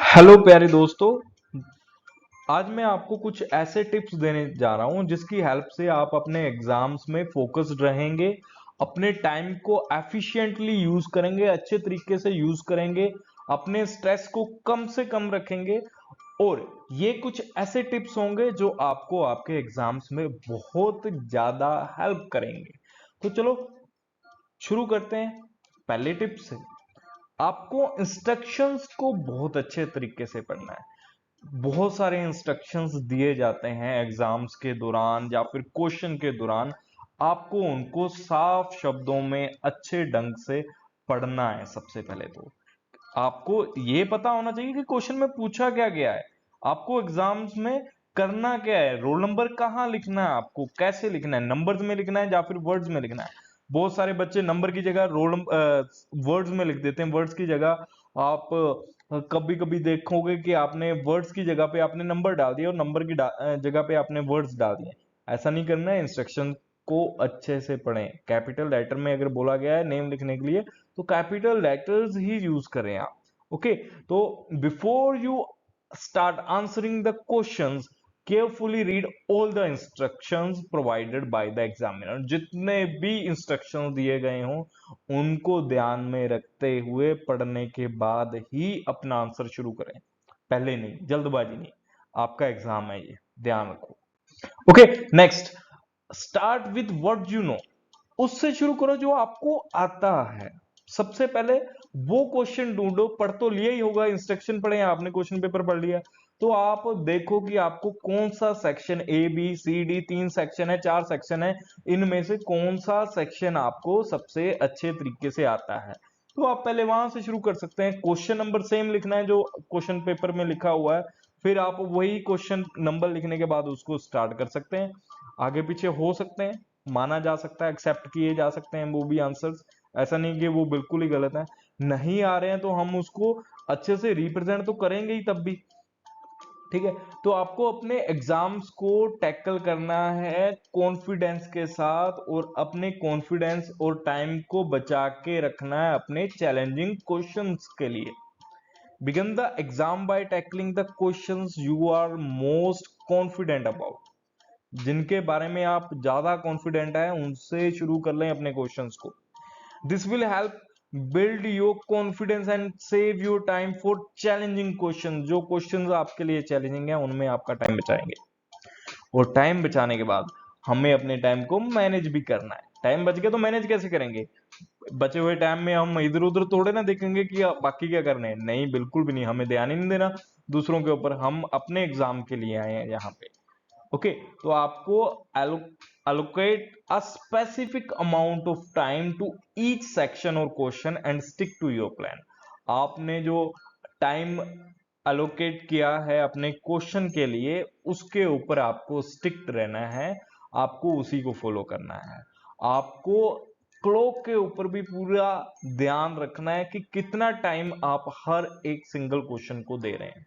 Hello प्यारे दोस्तों। आज मैं आपको कुछ ऐसे टिप्स देने जा रहा हूं जिसकी हेल्प से आप अपने एग्जाम्स में फोकस्ड रहेंगे, अपने टाइम को एफिशिएंटली यूज करेंगे, अच्छे तरीके से यूज करेंगे, अपने स्ट्रेस को कम से कम रखेंगे। और ये कुछ ऐसे टिप्स होंगे जो आपको आपके एग्जाम्स में बहुत ज्यादा हेल्प करेंगे। तो चलो शुरू करते हैं पहले टिप से। आपको इंस्ट्रक्शंस को बहुत अच्छे तरीके से पढ़ना है। बहुत सारे इंस्ट्रक्शंस दिए जाते हैं एग्जाम्स के दौरान या फिर क्वेश्चन के दौरान। आपको उनको साफ शब्दों में अच्छे ढंग से पढ़ना है। सबसे पहले तो आपको ये पता होना चाहिए कि क्वेश्चन में पूछा क्या गया है, आपको एग्जाम्स में करना क्या है, रोल नंबर कहाँ लिखना है, आपको कैसे लिखना है, नंबर्स में लिखना है या फिर वर्ड्स में लिखना है। बहुत सारे बच्चे नंबर की जगह रोल वर्ड्स में लिख देते हैं। वर्ड्स की जगह आप कभी कभी देखोगे कि आपने वर्ड्स की जगह पे आपने नंबर डाल दिया और नंबर की जगह पे आपने वर्ड्स डाल दिए। ऐसा नहीं करना है। इंस्ट्रक्शन को अच्छे से पढ़ें। कैपिटल लेटर में अगर बोला गया है नेम लिखने के लिए तो कैपिटल लेटर्स ही यूज करें आप। ओके, तो before you start answering the questions, carefully read all the instructions provided by the examiner. जितने भी इंस्ट्रक्शंस दिए गए हों उनको ध्यान में रखते हुए पढ़ने के बाद ही अपना आंसर शुरू करें। पहले नहीं, जल्दबाजी नहीं। आपका एग्जाम है ये, ध्यान रखो। Okay, next, start with what you know. उससे शुरू करो जो आपको आता है। सबसे पहले वो क्वेश्चन ढूंढो। पढ़ तो लिया ही होगा, इंस्ट्रक्शन पढ़े, आपने क्वेश्चन पेपर पढ़ लिया, तो आप देखो कि आपको कौन सा section, A B C D, 3 section है, 4 सेक्शन है, इनमें से कौन सा सेक्शन आपको सबसे अच्छे तरीके से आता है। तो आप पहले वहां से शुरू कर सकते हैं। क्वेश्चन नंबर सेम लिखना है जो क्वेश्चन पेपर में लिखा हुआ है, फिर आप वही क्वेश्चन नंबर लिखने के बाद उसको स्टार्ट कर सकते हैं। आगे पीछे हो सकते हैं, माना जा सकता है, एक्सेप्ट किए जा सकते हैं वो भी आंसर्स। ऐसा नहीं कि वो बिल्कुल ही गलत है। नहीं आ रहे हैं तो हम उसको अच्छे से रिप्रेजेंट तो करेंगे ही तब भी। ठीक है, तो आपको अपने एग्जाम्स को टैकल करना है कॉन्फिडेंस के साथ, और अपने कॉन्फिडेंस और टाइम को बचा के रखना है अपने चैलेंजिंग क्वेश्चंस के लिए। Begin the exam by tackling the questions you are most confident about. जिनके बारे में आप ज्यादा कॉन्फिडेंट है उनसे शुरू कर लें अपने क्वेश्चंस को। This will help build your confidence and save your time for challenging question. जो क्वेश्चंस आपके लिए चैलेंजिंग है उनमें आपका टाइम बचाएंगे। और टाइम बचाने के बाद हमें अपने टाइम को मैनेज भी करना है। टाइम बच गया तो मैनेज कैसे करेंगे? बचे हुए टाइम में हम इधर उधर थोड़े ना देखेंगे कि बाकी क्या करने हैं। नहीं, बिल्कुल भी नहीं, हमें ध्यान ही नहीं देना दूसरों के ऊपर। हम अपने एग्जाम के लिए आए हैं यहाँ पे। ओके, तो आपको allocate a specific amount of time to each section or question and stick to your plan। आपने जो टाइम allocate किया है अपने क्वेश्चन के लिए उसके ऊपर आपको स्टिक रहना है। आपको उसी को फॉलो करना है। आपको क्लॉक के ऊपर भी पूरा ध्यान रखना है कि कितना टाइम आप हर एक सिंगल क्वेश्चन को दे रहे हैं।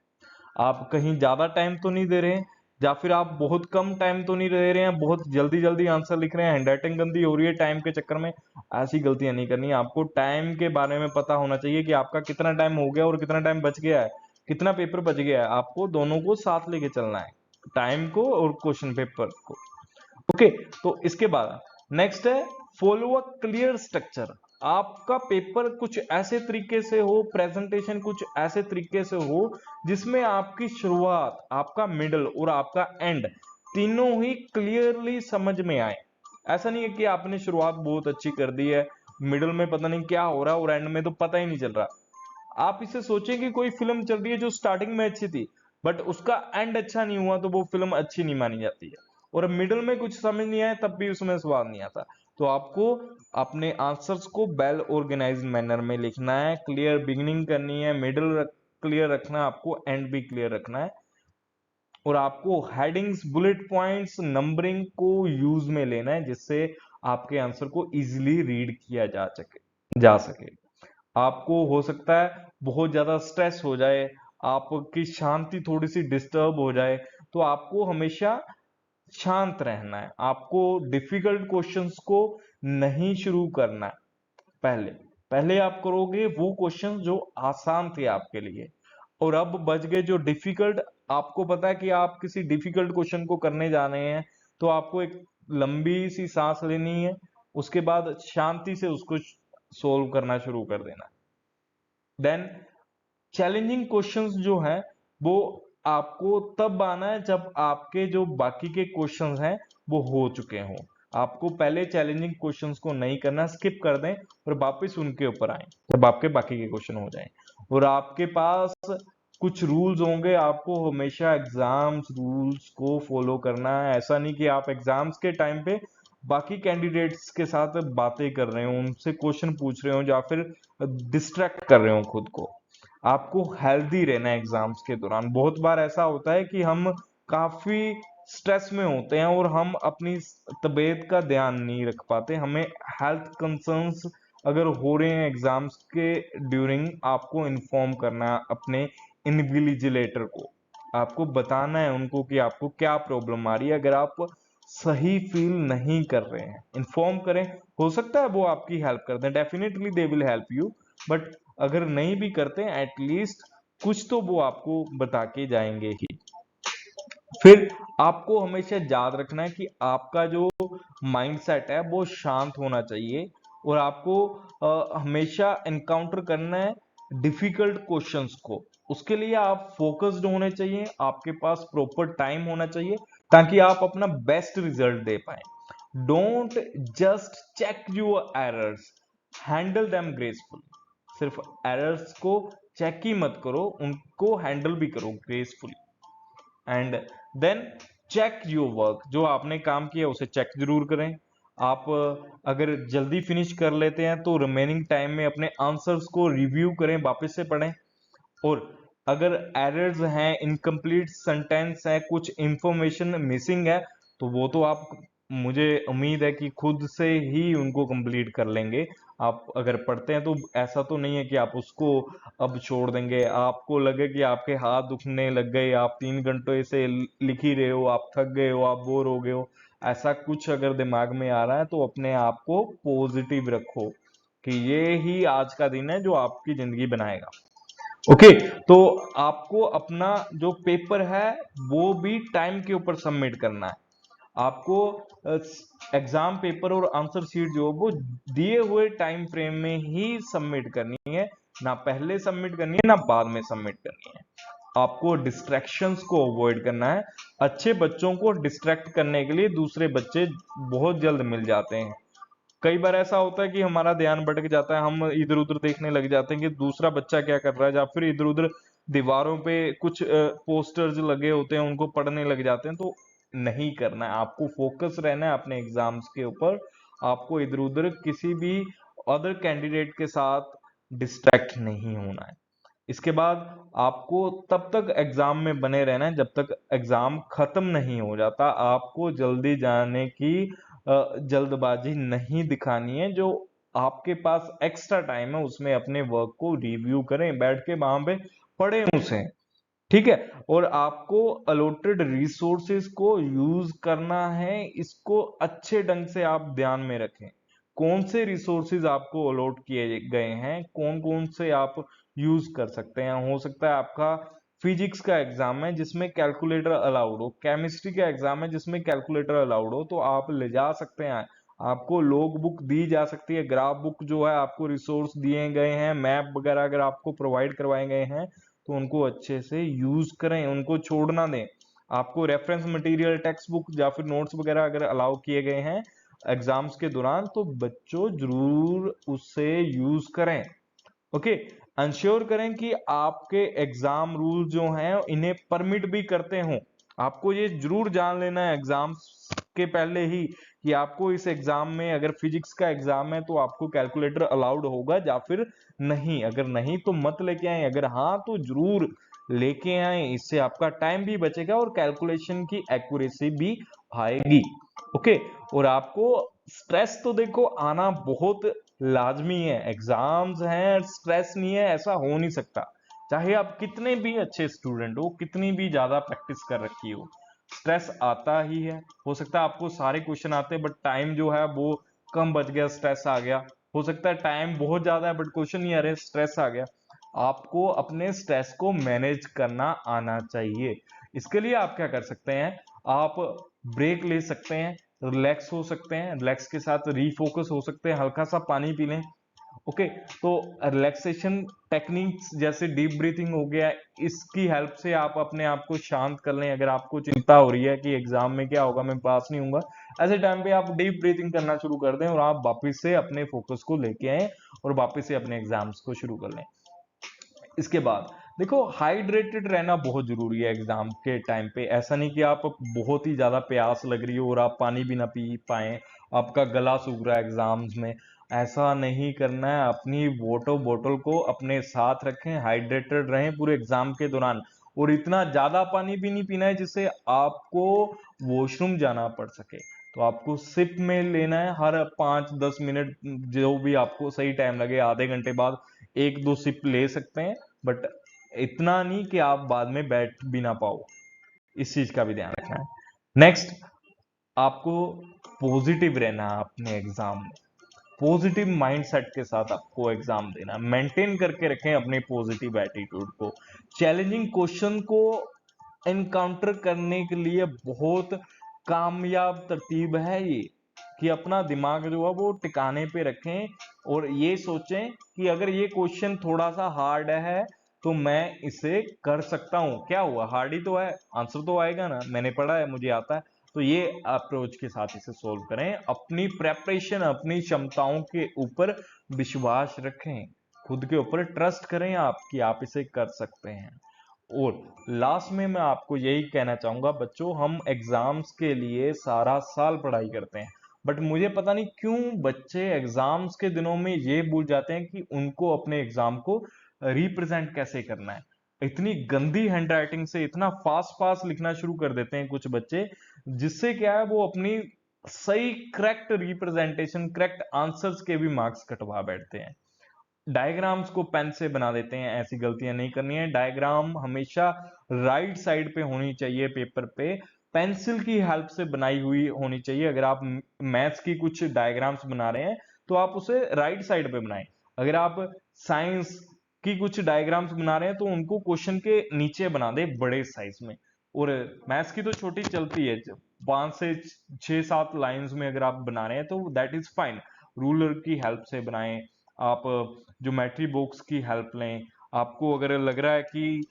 आप कहीं ज्यादा टाइम तो नहीं दे रहे हैं, या फिर आप बहुत कम टाइम तो नहीं दे रहे हैं, बहुत जल्दी जल्दी आंसर लिख रहे हैं, हैंडराइटिंग गंदी हो रही है टाइम के चक्कर में। ऐसी गलतियां नहीं करनी। आपको टाइम के बारे में पता होना चाहिए कि आपका कितना टाइम हो गया और कितना टाइम बच गया है, कितना पेपर बच गया है। आपको दोनों को साथ लेके चलना है, टाइम को और क्वेश्चन पेपर को। ओके, तो इसके बाद नेक्स्ट है फॉलो अ क्लियर स्ट्रक्चर। आपका पेपर कुछ ऐसे तरीके से हो, प्रेजेंटेशन कुछ ऐसे तरीके से हो जिसमें आपकी शुरुआत, आपका मिडल और आपका एंड तीनों ही क्लियरली समझ में आए। ऐसा नहीं है कि आपने शुरुआत बहुत अच्छी कर दी है, मिडल में पता नहीं क्या हो रहा है और एंड में तो पता ही नहीं चल रहा। आप इसे सोचें कि कोई फिल्म चल रही है जो स्टार्टिंग में अच्छी थी बट उसका एंड अच्छा नहीं हुआ तो वो फिल्म अच्छी नहीं मानी जाती है। और मिडिल में कुछ समझ नहीं आया तब भी उसमें स्वाद नहीं आता। तो आपको अपने आंसर्स को वेल ऑर्गेनाइज मैनर में लिखना है। क्लियर बिगिनिंग करनी है, मिडिल क्लियर रखना है, आपको एंड भी क्लियर रखना है। और आपको हेडिंग्स, बुलेट पॉइंट्स, नंबरिंग को यूज में लेना है जिससे आपके आंसर को इजीली रीड किया जा सके। आपको हो सकता है बहुत ज्यादा स्ट्रेस हो जाए, आपकी शांति थोड़ी सी डिस्टर्ब हो जाए, तो आपको हमेशा शांत रहना है। आपको डिफिकल्ट क्वेश्चंस को नहीं शुरू करना है। पहले पहले आप करोगे वो क्वेश्चन जो आसान थे आपके लिए। और अब बच गए जो डिफिकल्ट। आपको पता है कि आप किसी डिफिकल्ट क्वेश्चन को करने जा रहे हैं, तो आपको एक लंबी सी सांस लेनी है, उसके बाद शांति से उसको सोल्व करना शुरू कर देना। देन चैलेंजिंग क्वेश्चंस जो है वो आपको तब आना है जब आपके जो बाकी के क्वेश्चंस हैं वो हो चुके हों। आपको पहले चैलेंजिंग क्वेश्चंस को नहीं करना, स्किप कर दें और वापस उनके ऊपर आए जब आपके बाकी के क्वेश्चन हो जाएं। और आपके पास कुछ रूल्स होंगे, आपको हमेशा एग्जाम्स रूल्स को फॉलो करना है। ऐसा नहीं कि आप एग्जाम्स के टाइम पे बाकी कैंडिडेट्स के साथ बातें कर रहे हो, उनसे क्वेश्चन पूछ रहे हो या फिर डिस्ट्रैक्ट कर रहे हो खुद को। आपको हेल्दी रहना है एग्जाम्स के दौरान। बहुत बार ऐसा होता है कि हम काफी स्ट्रेस में होते हैं और हम अपनी तबीयत का ध्यान नहीं रख पाते। हमें हेल्थ कंसर्न्स अगर हो रहे हैं एग्जाम्स के ड्यूरिंग, आपको इन्फॉर्म करना है अपने इन्विजिलेटर को। आपको बताना है उनको कि आपको क्या प्रॉब्लम आ रही है। अगर आप सही फील नहीं कर रहे हैं, इन्फॉर्म करें। हो सकता है वो आपकी हेल्प कर दें, definitely they will help you. But अगर नहीं भी करते एटलीस्ट कुछ तो वो आपको बता के जाएंगे ही। फिर आपको हमेशा याद रखना है कि आपका जो माइंडसेट है वो शांत होना चाहिए और आपको हमेशा एनकाउंटर करना है डिफिकल्ट क्वेश्चंस को। उसके लिए आप फोकस्ड होने चाहिए, आपके पास प्रॉपर टाइम होना चाहिए ताकि आप अपना बेस्ट रिजल्ट दे पाए। Don't just check your errors, handle them gracefully. सिर्फ एरर्स को चेक ही मत करो, उनको हैंडल भी करो gracefully. And then check your work, जो आपने काम किया उसे चेक जरूर करें। आप अगर जल्दी फिनिश कर लेते हैं तो रिमेनिंग टाइम में अपने आंसर्स को रिव्यू करें, वापस से पढ़ें। और अगर एरर्स हैं, इनकम्प्लीट सेंटेंस है, कुछ इंफॉर्मेशन मिसिंग है, तो वो तो आप, मुझे उम्मीद है कि खुद से ही उनको कंप्लीट कर लेंगे। आप अगर पढ़ते हैं तो ऐसा तो नहीं है कि आप उसको अब छोड़ देंगे। आपको लगे कि आपके हाथ दुखने लग गए, आप 3 घंटे से लिख ही रहे हो, आप थक गए हो, आप बोर हो गए हो, ऐसा कुछ अगर दिमाग में आ रहा है तो अपने आप को पॉजिटिव रखो कि ये ही आज का दिन है जो आपकी जिंदगी बनाएगा। ओके, तो आपको अपना जो पेपर है वो भी टाइम के ऊपर सबमिट करना है। आपको एग्जाम पेपर और आंसर शीट जो वो दिए हुए टाइम फ्रेम में ही सबमिट करनी है, ना पहले सबमिट करनी है ना बाद में सबमिट करनी है। आपको डिस्ट्रैक्शंस को अवॉइड करना है। अच्छे बच्चों को डिस्ट्रैक्ट करने के लिए दूसरे बच्चे बहुत जल्द मिल जाते हैं। कई बार ऐसा होता है कि हमारा ध्यान भटक जाता है, हम इधर उधर देखने लग जाते हैं कि दूसरा बच्चा क्या कर रहा है, या फिर इधर उधर दीवारों पे कुछ पोस्टर्स लगे होते हैं उनको पढ़ने लग जाते हैं। तो नहीं करना है, आपको फोकस रहना है अपने एग्जाम्स के ऊपर। आपको इधर उधर किसी भी अदर कैंडिडेट के साथ डिस्ट्रैक्ट नहीं होना है। इसके बाद आपको तब तक एग्जाम में बने रहना है जब तक एग्जाम खत्म नहीं हो जाता। आपको जल्दी जाने की जल्दबाजी नहीं दिखानी है। जो आपके पास एक्स्ट्रा टाइम है उसमें अपने वर्क को रिव्यू करें, बैठ के वहां पे पढ़ें उसे। ठीक है, और आपको अलॉटेड रिसोर्सेज को यूज करना है, इसको अच्छे ढंग से आप ध्यान में रखें। कौन से रिसोर्सेज आपको अलॉट किए गए हैं, कौन कौन से आप यूज कर सकते हैं। हो सकता है आपका फिजिक्स का एग्जाम है जिसमें कैलकुलेटर अलाउड हो, केमिस्ट्री का एग्जाम है जिसमें कैलकुलेटर अलाउड हो, तो आप ले जा सकते हैं। आपको लॉग बुक दी जा सकती है, ग्राफ बुक जो है, आपको रिसोर्स दिए गए हैं, मैप वगैरह अगर आपको प्रोवाइड करवाए गए हैं तो उनको अच्छे से यूज करें, उनको छोड़ना दें। आपको रेफरेंस मटेरियल, टेक्स्ट बुक या फिर नोट्स वगैरह अगर अलाउ किए गए हैं एग्जाम्स के दौरान तो बच्चों जरूर उसे यूज करें। ओके, इंश्योर करें कि आपके एग्जाम रूल जो हैं इन्हें परमिट भी करते हों। आपको ये जरूर जान लेना है एग्जाम्स के पहले ही कि आपको इस एग्जाम में, अगर फिजिक्स का एग्जाम है तो आपको कैलकुलेटर अलाउड होगा या फिर नहीं। अगर नहीं तो मत लेके आए, अगर हाँ तो जरूर लेके आए। इससे आपका टाइम भी बचेगा और कैलकुलेशन की एक्यूरेसी भी आएगी। ओके, और आपको स्ट्रेस तो देखो आना बहुत लाजमी है। एग्जाम्स हैं, स्ट्रेस नहीं है ऐसा हो नहीं सकता। चाहे आप कितने भी अच्छे स्टूडेंट हो, कितनी भी ज्यादा प्रैक्टिस कर रखी हो, स्ट्रेस आता ही है। हो सकता है आपको सारे क्वेश्चन आते हैं बट टाइम जो है वो कम बच गया, स्ट्रेस आ गया। हो सकता है टाइम बहुत ज्यादा है बट क्वेश्चन नहीं आ रहे, स्ट्रेस आ गया। आपको अपने स्ट्रेस को मैनेज करना आना चाहिए। इसके लिए आप क्या कर सकते हैं, आप ब्रेक ले सकते हैं, रिलैक्स हो सकते हैं, रिलैक्स के साथ रीफोकस हो सकते हैं, हल्का सा पानी पी लें। ओके, तो रिलैक्सेशन टेक्निक्स जैसे डीप ब्रीथिंग हो गया, इसकी हेल्प से आप अपने आप को शांत कर लें। अगर आपको चिंता हो रही है कि एग्जाम में क्या होगा, मैं पास नहीं होऊंगा, ऐसे टाइम पे आप डीप ब्रीथिंग करना शुरू कर दें और आप वापस से अपने फोकस को लेके आए और वापस से अपने एग्जाम्स को शुरू कर लें। इसके बाद देखो, हाइड्रेटेड रहना बहुत जरूरी है एग्जाम के टाइम पे। ऐसा नहीं कि आप बहुत ही ज्यादा प्यास लग रही हो और आप पानी भी ना पी पाए, आपका गला सूख रहा है एग्जाम्स में, ऐसा नहीं करना है। अपनी वाटर बोतल को अपने साथ रखें, हाइड्रेटेड रहें पूरे एग्जाम के दौरान, और इतना ज्यादा पानी भी नहीं पीना है जिससे आपको वॉशरूम जाना पड़ सके। तो आपको सिप में लेना है, हर 5-10 मिनट जो भी आपको सही टाइम लगे, आधे घंटे बाद 1-2 सिप ले सकते हैं, बट इतना नहीं कि आप बाद में बैठ भी ना पाओ। इस चीज का भी ध्यान रखना है। नेक्स्ट, आपको पॉजिटिव रहना है अपने एग्जाम में। पॉजिटिव माइंडसेट के साथ आपको एग्जाम देना, मेंटेन करके रखें अपने पॉजिटिव एटीट्यूड को। चैलेंजिंग क्वेश्चन को एनकाउंटर करने के लिए बहुत कामयाब तरतीब है ये, कि अपना दिमाग जो है वो टिकाने पे रखें और ये सोचें कि अगर ये क्वेश्चन थोड़ा सा हार्ड है तो मैं इसे कर सकता हूं, क्या हुआ, हार्ड ही तो है, आंसर तो आएगा ना, मैंने पढ़ा है, मुझे आता है। तो ये अप्रोच के साथ इसे सोल्व करें। अपनी प्रेपरेशन, अपनी क्षमताओं के ऊपर विश्वास रखें, खुद के ऊपर ट्रस्ट करें आप कि आप इसे कर सकते हैं। और लास्ट में मैं आपको यही कहना चाहूंगा बच्चों, हम एग्जाम्स के लिए सारा साल पढ़ाई करते हैं, बट मुझे पता नहीं क्यों बच्चे एग्जाम्स के दिनों में ये भूल जाते हैं कि उनको अपने एग्जाम को रिप्रेजेंट कैसे करना है। इतनी गंदी हैंडराइटिंग से इतना फास्ट फास्ट लिखना शुरू कर देते हैं कुछ बच्चे, जिससे क्या है वो अपनी सही करेक्ट रिप्रेजेंटेशन, करेक्ट आंसर्स के भी मार्क्स कटवा बैठते हैं। डायग्राम्स को पेन से बना देते हैं, ऐसी गलतियां नहीं करनी है। डायग्राम हमेशा राइट साइड पे होनी चाहिए पेपर पे, पेंसिल की हेल्प से बनाई हुई होनी चाहिए। अगर आप मैथ्स की कुछ डायग्राम्स बना रहे हैं तो आप उसे राइट साइड पे बनाएं। अगर आप साइंस की कुछ डायग्राम्स बना रहे हैं तो उनको क्वेश्चन के नीचे बना दे बड़े साइज में। और मैथ्स की तो छोटी चलती है, 5 से 6-7 लाइंस में अगर आप बना रहे हैं तो दैट इज फाइन। रूलर की हेल्प से बनाएं, आप ज्योमेट्री बॉक्स की हेल्प लें। आपको अगर लग रहा है कि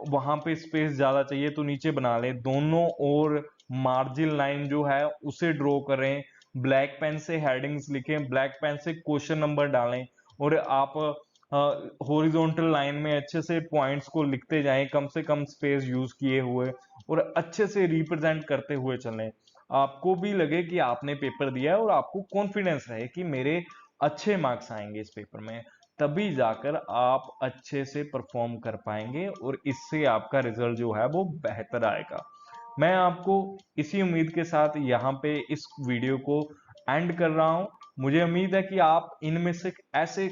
वहां पे स्पेस ज्यादा चाहिए तो नीचे बना लें, दोनों और मार्जिन लाइन जो है उसे ड्रॉ करें, ब्लैक पेन से हेडिंग्स लिखें, ब्लैक पेन से क्वेश्चन नंबर डालें, और आप हॉरिजॉन्टल लाइन में अच्छे से पॉइंट्स को लिखते जाएं, कम से कम स्पेस यूज किए हुए, और अच्छे से रिप्रेजेंट करते हुए चलें। आपको भी लगे कि आपने पेपर दिया है और आपको कॉन्फिडेंस रहे कि मेरे अच्छे मार्क्स आएंगे इस पेपर में, तभी जाकर आप अच्छे से परफॉर्म कर पाएंगे और इससे आपका रिजल्ट जो है वो बेहतर आएगा। मैं आपको इसी उम्मीद के साथ यहाँ पे इस वीडियो को एंड कर रहा हूँ। मुझे उम्मीद है कि आप इनमें से ऐसे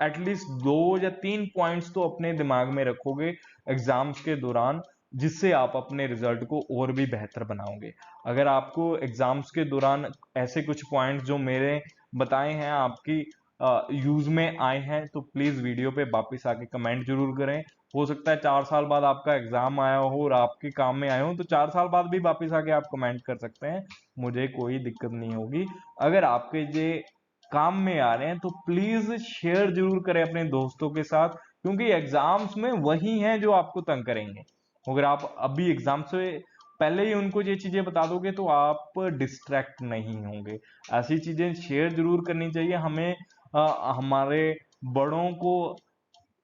एटलीस्ट 2 या 3 पॉइंट्स तो अपने दिमाग में रखोगे एग्जाम्स के दौरान, जिससे आप अपने रिजल्ट को और भी बेहतर बनाओगे। अगर आपको एग्जाम्स के दौरान ऐसे कुछ पॉइंट्स जो मेरे बताए हैं आपकी यूज में आए हैं तो प्लीज वीडियो पे वापस आके कमेंट जरूर करें। हो सकता है 4 साल बाद आपका एग्जाम आया हो और आपके काम में आए हो, तो 4 साल बाद भी वापस आके आप कमेंट कर सकते हैं, मुझे कोई दिक्कत नहीं होगी। अगर आपके ये काम में आ रहे हैं तो प्लीज शेयर जरूर करें अपने दोस्तों के साथ, क्योंकि एग्जाम्स में वही हैं जो आपको तंग करेंगे। अगर आप अभी एग्जाम से पहले ही उनको ये चीजें बता दोगे तो आप डिस्ट्रैक्ट नहीं होंगे। ऐसी चीजें शेयर जरूर करनी चाहिए हमें। हमारे बड़ों को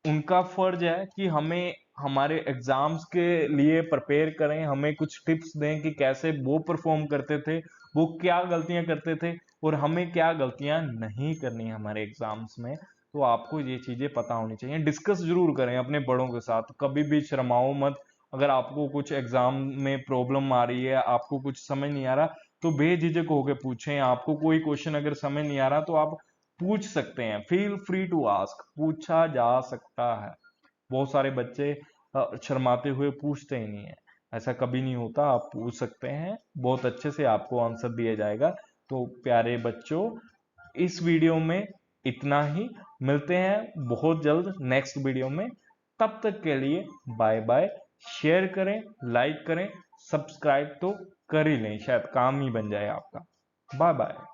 उनका फर्ज है कि हमें हमारे एग्जाम्स के लिए प्रिपेयर करें, हमें कुछ टिप्स दें कि कैसे वो परफॉर्म करते थे, वो क्या गलतियां करते थे और हमें क्या गलतियां नहीं करनी है हमारे एग्जाम्स में। तो आपको ये चीजें पता होनी चाहिए, डिस्कस जरूर करें अपने बड़ों के साथ, कभी भी शर्माओ मत। अगर आपको कुछ एग्जाम में प्रॉब्लम आ रही है, आपको कुछ समझ नहीं आ रहा, तो बेझिझक होकर पूछें। आपको कोई क्वेश्चन अगर समझ नहीं आ रहा तो आप पूछ सकते हैं, फील फ्री टू आस्क, पूछा जा सकता है। बहुत सारे बच्चे शर्माते हुए पूछते ही नहीं है, ऐसा कभी नहीं होता, आप पूछ सकते हैं, बहुत अच्छे से आपको आंसर दिया जाएगा। तो प्यारे बच्चों, इस वीडियो में इतना ही। मिलते हैं बहुत जल्द नेक्स्ट वीडियो में। तब तक के लिए बाय बाय। शेयर करें, लाइक करें, सब्सक्राइब तो कर ही लें, शायद काम ही बन जाए आपका। Bye bye.